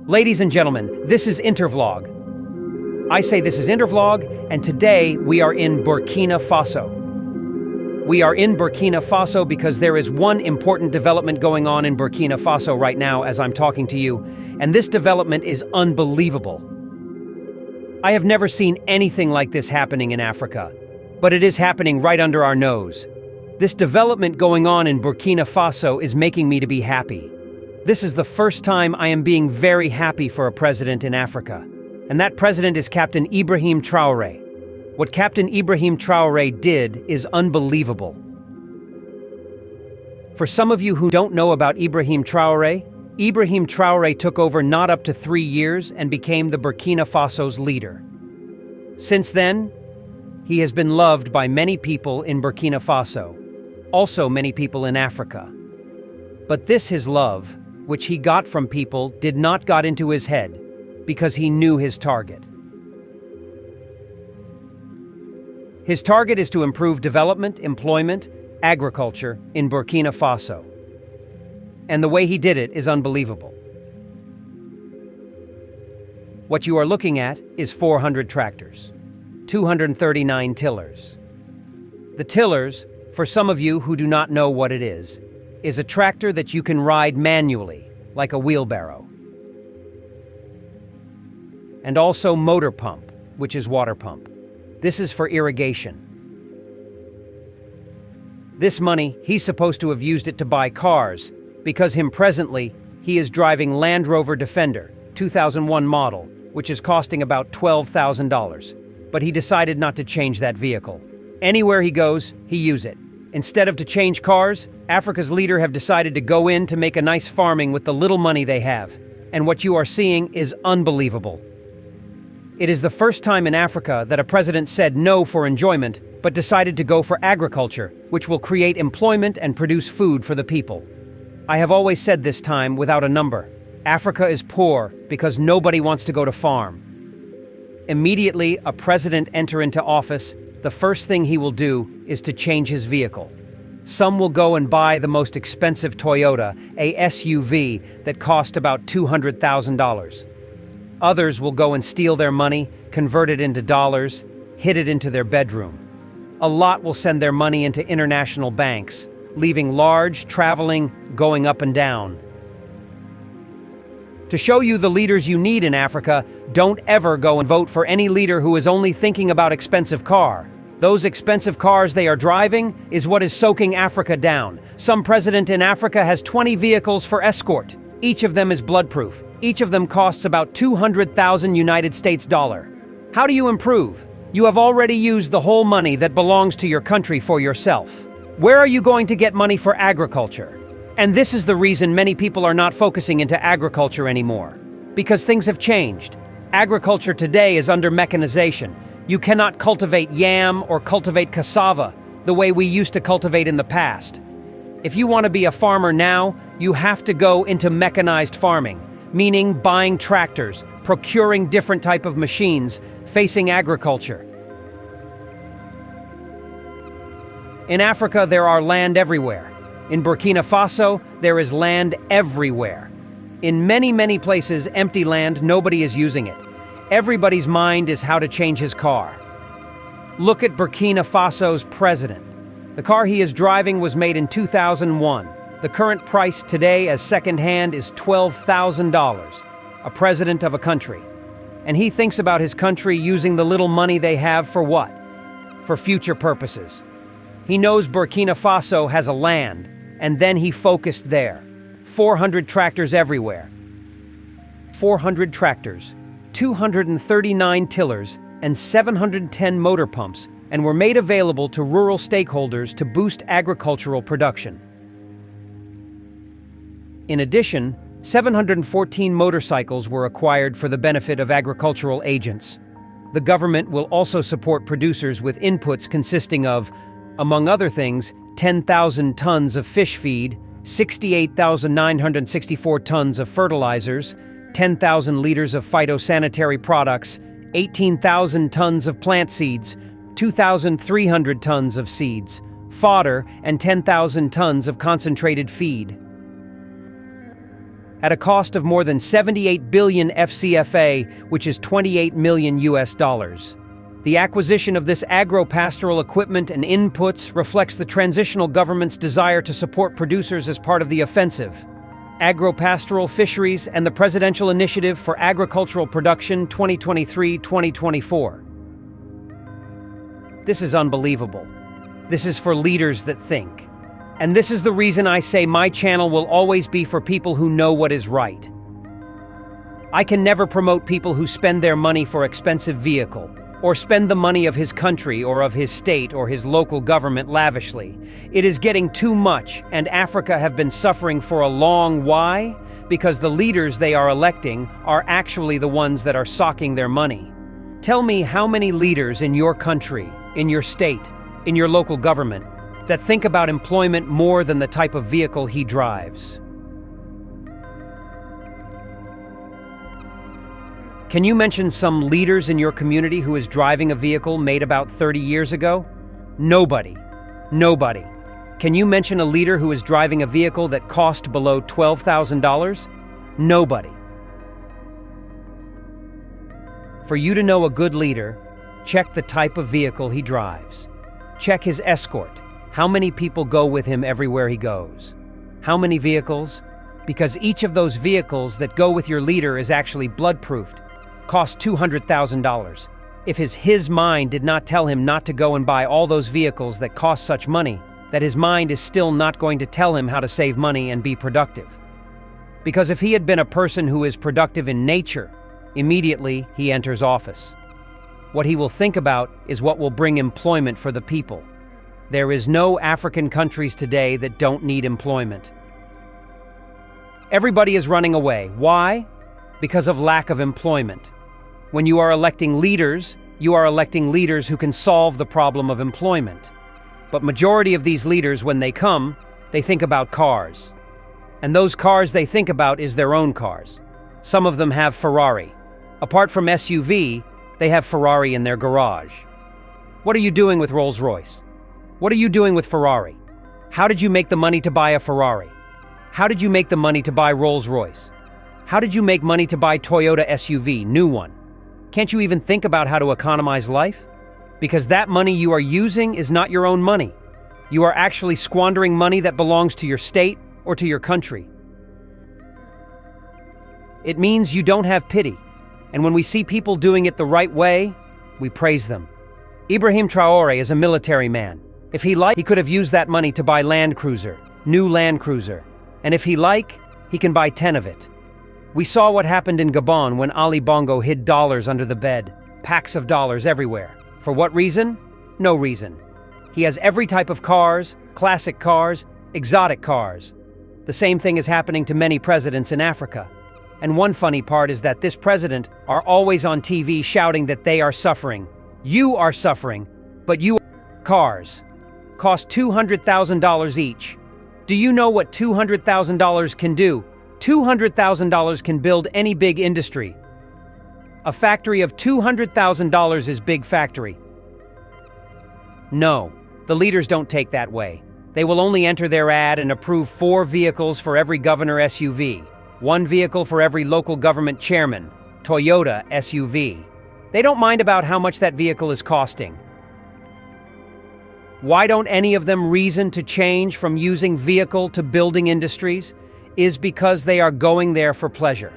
Ladies and gentlemen, this is Intervlog. I say this is Intervlog, and today we are in Burkina Faso. We are in Burkina Faso because there is one important development going on in Burkina Faso right now as I'm talking to you, and this development is unbelievable. I have never seen anything like this happening in Africa, but it is happening right under our nose. This development going on in Burkina Faso is making me to be happy. This is the first time I am being very happy for a president in Africa, and that president is Captain Ibrahim Traoré. What Captain Ibrahim Traoré did is unbelievable. For some of you who don't know about Ibrahim Traoré took over not up to 3 years and became the Burkina Faso's leader. Since then, he has been loved by many people in Burkina Faso, also many people in Africa. But this his love, which he got from people, did not got into his head, because he knew his target. His target is to improve development, employment, agriculture in Burkina Faso. And the way he did it is unbelievable. What you are looking at is 400 tractors, 239 tillers. The tillers, for some of you who do not know what it is a tractor that you can ride manually, like a wheelbarrow. And also motor pump, which is water pump. This is for irrigation. This money, he's supposed to have used it to buy cars, because presently, he is driving Land Rover Defender, 2001 model, which is costing about $12,000. But he decided not to change that vehicle. Anywhere he goes, he uses it. Instead of to change cars, Africa's leader have decided to go in to make a nice farming with the little money they have. And what you are seeing is unbelievable. It is the first time in Africa that a president said no for enjoyment, but decided to go for agriculture, which will create employment and produce food for the people. I have always said this time without a number. Africa is poor because nobody wants to go to farm. Immediately a president enter into office, the first thing he will do is to change his vehicle. Some will go and buy the most expensive Toyota, a SUV that cost about $200,000. Others will go and steal their money, convert it into dollars, hid it into their bedroom. A lot will send their money into international banks, leaving large, traveling, going up and down. To show you the leaders you need in Africa, don't ever go and vote for any leader who is only thinking about expensive car. Those expensive cars they are driving is what is soaking Africa down. Some president in Africa has 20 vehicles for escort. Each of them is bloodproof. Each of them costs about 200,000 United States dollar. How do you improve? You have already used the whole money that belongs to your country for yourself. Where are you going to get money for agriculture? And this is the reason many people are not focusing into agriculture anymore. Because things have changed. Agriculture today is under mechanization. You cannot cultivate yam or cultivate cassava the way we used to cultivate in the past. If you want to be a farmer now, you have to go into mechanized farming, meaning buying tractors, procuring different type of machines, facing agriculture. In Africa, there are land everywhere. In Burkina Faso, there is land everywhere. In many, many places, empty land, nobody is using it. Everybody's mind is how to change his car. Look at Burkina Faso's president. The car he is driving was made in 2001. The current price today as second-hand is $12,000. A president of a country. And he thinks about his country using the little money they have for what? For future purposes. He knows Burkina Faso has a land, and then he focused there. 400 tractors everywhere. 400 tractors, 239 tillers, and 710 motor pumps, and were made available to rural stakeholders to boost agricultural production. In addition, 714 motorcycles were acquired for the benefit of agricultural agents. The government will also support producers with inputs consisting of, among other things, 10,000 tons of fish feed, 68,964 tons of fertilizers, 10,000 liters of phytosanitary products, 18,000 tons of plant seeds, 2,300 tons of seeds, fodder, and 10,000 tons of concentrated feed. at a cost of more than 78 billion FCFA, which is 28 million US dollars. The acquisition of this agro-pastoral equipment and inputs reflects the transitional government's desire to support producers as part of the offensive. Agro-pastoral fisheries and the Presidential Initiative for Agricultural Production 2023-2024. This is unbelievable. This is for leaders that think. And this is the reason I say my channel will always be for people who know what is right. I can never promote people who spend their money for expensive vehicle, or spend the money of his country or of his state or his local government lavishly. It is getting too much, and Africa have been suffering for a long why? Because the leaders they are electing are actually the ones that are socking their money. Tell me how many leaders in your country, in your state, in your local government, that think about employment more than the type of vehicle he drives. Can you mention some leaders in your community who is driving a vehicle made about 30 years ago? Nobody. Nobody. Can you mention a leader who is driving a vehicle that cost below $12,000? Nobody. For you to know a good leader, check the type of vehicle he drives. Check his escort. How many people go with him everywhere he goes? How many vehicles? Because each of those vehicles that go with your leader is actually blood-proofed, cost $200,000. If his mind did not tell him not to go and buy all those vehicles that cost such money, that his mind is still not going to tell him how to save money and be productive. Because if he had been a person who is productive in nature, immediately he enters office. What he will think about is what will bring employment for the people. There is no African countries today that don't need employment. Everybody is running away. Why? Because of lack of employment. When you are electing leaders, you are electing leaders who can solve the problem of employment. But majority of these leaders, when they come, they think about cars. And those cars they think about is their own cars. Some of them have Ferrari. Apart from SUV, they have Ferrari in their garage. What are you doing with Rolls-Royce? What are you doing with Ferrari? How did you make the money to buy a Ferrari? How did you make the money to buy Rolls-Royce? How did you make money to buy Toyota SUV, new one? Can't you even think about how to economize life? Because that money you are using is not your own money. You are actually squandering money that belongs to your state or to your country. It means you don't have pity. And when we see people doing it the right way, we praise them. Ibrahim Traore is a military man. If he liked, he could have used that money to buy Land Cruiser, new Land Cruiser. And if he like, he can buy 10 of it. We saw what happened in Gabon when Ali Bongo hid dollars under the bed, packs of dollars everywhere. For what reason? No reason. He has every type of cars, classic cars, exotic cars. The same thing is happening to many presidents in Africa. And one funny part is that this president are always on TV shouting that they are suffering. You are suffering, but you cars cost $200,000 each. Do you know what $200,000 can do? $200,000 can build any big industry. A factory of $200,000 is big factory. No, the leaders don't take that way. They will only enter their ad and approve 4 vehicles for every governor SUV, 1 vehicle for every local government chairman, Toyota SUV. They don't mind about how much that vehicle is costing. Why don't any of them reason to change from using vehicle to building industries? Is because they are going there for pleasure.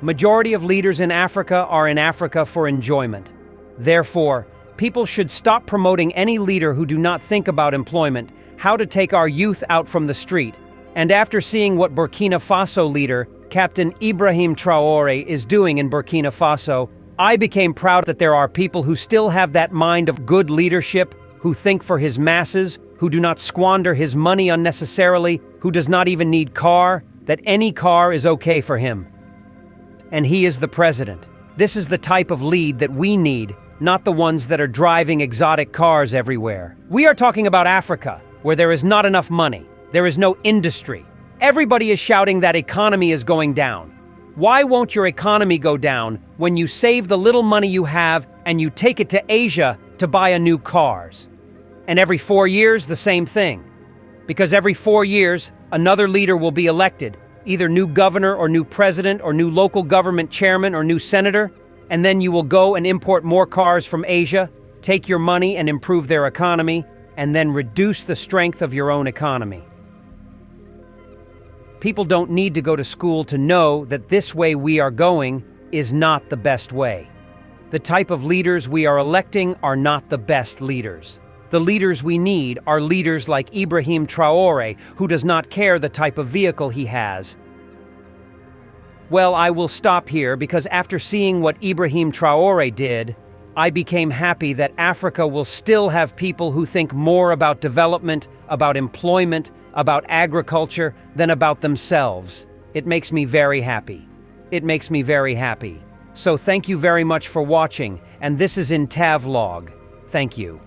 Majority of leaders in Africa are in Africa for enjoyment. Therefore, people should stop promoting any leader who do not think about employment, how to take our youth out from the street. And after seeing what Burkina Faso leader, Captain Ibrahim Traore, is doing in Burkina Faso, I became proud that there are people who still have that mind of good leadership, who think for his masses, who do not squander his money unnecessarily, who does not even need car, that any car is okay for him. And he is the president. This is the type of lead that we need, not the ones that are driving exotic cars everywhere. We are talking about Africa, where there is not enough money. There is no industry. Everybody is shouting that economy is going down. Why won't your economy go down when you save the little money you have and you take it to Asia to buy a new cars? And every 4 years, the same thing. Because every 4 years, another leader will be elected, either new governor or new president or new local government chairman or new senator, and then you will go and import more cars from Asia, take your money and improve their economy, and then reduce the strength of your own economy. People don't need to go to school to know that this way we are going is not the best way. The type of leaders we are electing are not the best leaders. The leaders we need are leaders like Ibrahim Traore, who does not care the type of vehicle he has. Well, I will stop here because after seeing what Ibrahim Traore did, I became happy that Africa will still have people who think more about development, about employment, about agriculture than about themselves. It makes me very happy. It makes me very happy. So thank you very much for watching, and this is in Tavlog. Thank you.